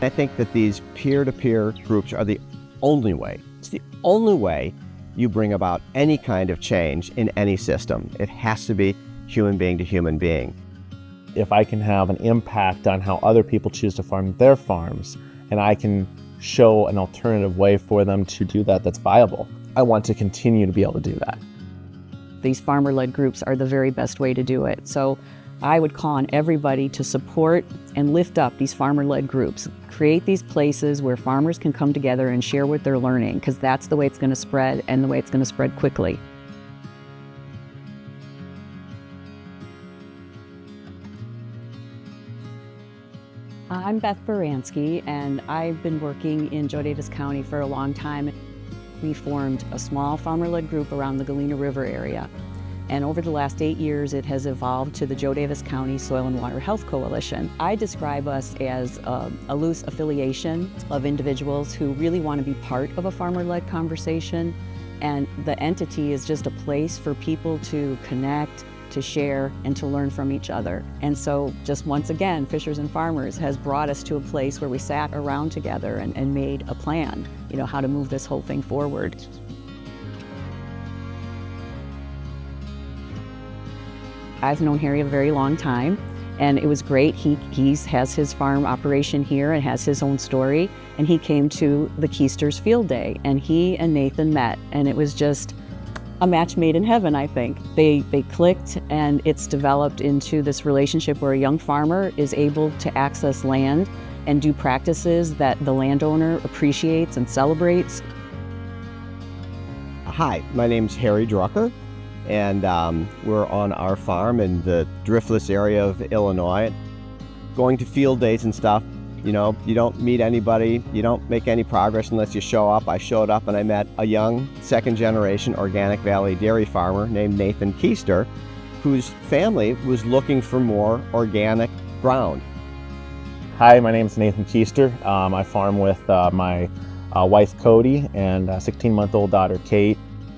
I think that these peer-to-peer groups are the only way. It's the only way you bring about any kind of change in any system. It has to be human being to human being. If I can have an impact on how other people choose to farm their farms, and I can show an alternative way for them to do that that's viable, I want to continue to be able to do that. These farmer-led groups are the very best way to do it. So I would call on everybody to support and lift up these farmer-led groups. Create these places where farmers can come together and share what they're learning, because that's the way it's going to spread and the way it's going to spread quickly. I'm Beth Baranski, and I've been working in Joe Davis County for a long time. We formed a small farmer-led group around the Galena River area. And over the last 8 years, it has evolved to the Joe Davis County Soil and Water Health Coalition. I describe us as a loose affiliation of individuals who really want to be part of a farmer-led conversation. And the entity is just a place for people to connect, to share, and to learn from each other. And so just once again, Fishers and Farmers has brought us to a place where we sat around together and made a plan, how to move this whole thing forward. I've known Harry a very long time, and it was great. He has his farm operation here and has his own story, and he came to the Keisters Field Day, and he and Nathan met, and it was just a match made in heaven, I think. They clicked, and it's developed into this relationship where a young farmer is able to access land and do practices that the landowner appreciates and celebrates. Hi, my name's Harry Drucker, and we're on our farm in the Driftless area of Illinois. Going to field days and stuff, you don't meet anybody, you don't make any progress unless you show up. I showed up and I met a young second-generation Organic Valley dairy farmer named Nathan Keister, whose family was looking for more organic ground. Hi, my name is Nathan Keister. I farm with my wife Cody and 16-month-old daughter Kate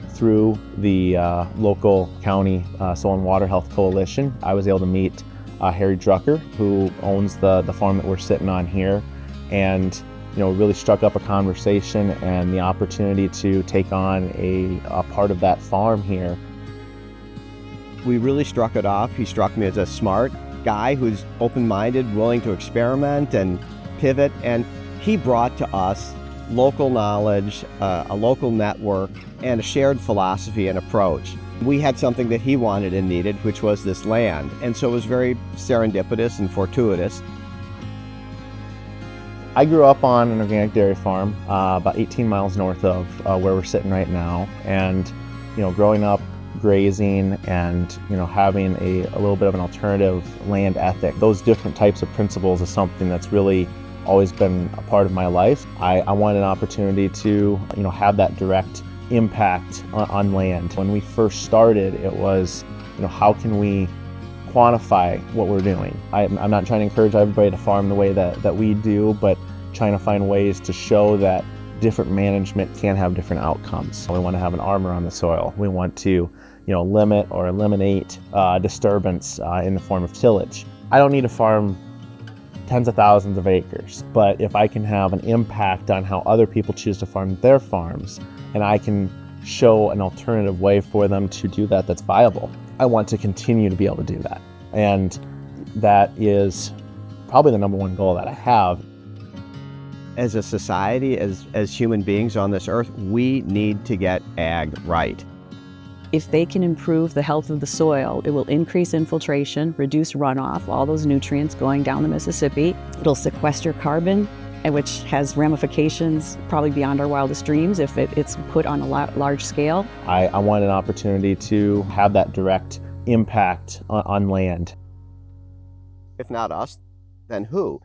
through the local county Soil and Water Health Coalition. I was able to meet Harry Drucker, who owns the farm that we're sitting on here, and really struck up a conversation and the opportunity to take on a part of that farm here. We really struck it off. He struck me as a smart guy who's open-minded, willing to experiment and pivot, and he brought to us local knowledge, a local network, and a shared philosophy and approach. We had something that he wanted and needed, which was this land, and so it was very serendipitous and fortuitous. I grew up on an organic dairy farm about 18 miles north of where we're sitting right now, and growing up grazing and having a little bit of an alternative land ethic, those different types of principles is something that's really always been a part of my life. I wanted an opportunity to have that direct impact on land. When we first started, it was how can we quantify what we're doing. I'm not trying to encourage everybody to farm the way that we do, but trying to find ways to show that different management can have different outcomes. We want to have an armor on the soil. We want to limit or eliminate disturbance in the form of tillage. I don't need to farm tens of thousands of acres, but if I can have an impact on how other people choose to farm their farms, and I can show an alternative way for them to do that that's viable, I want to continue to be able to do that. And that is probably the number one goal that I have. As a society, as human beings on this earth, we need to get ag right. If they can improve the health of the soil, it will increase infiltration, reduce runoff, all those nutrients going down the Mississippi. It'll sequester carbon, which has ramifications probably beyond our wildest dreams if it's put on a large scale. I want an opportunity to have that direct impact on land. If not us, then who?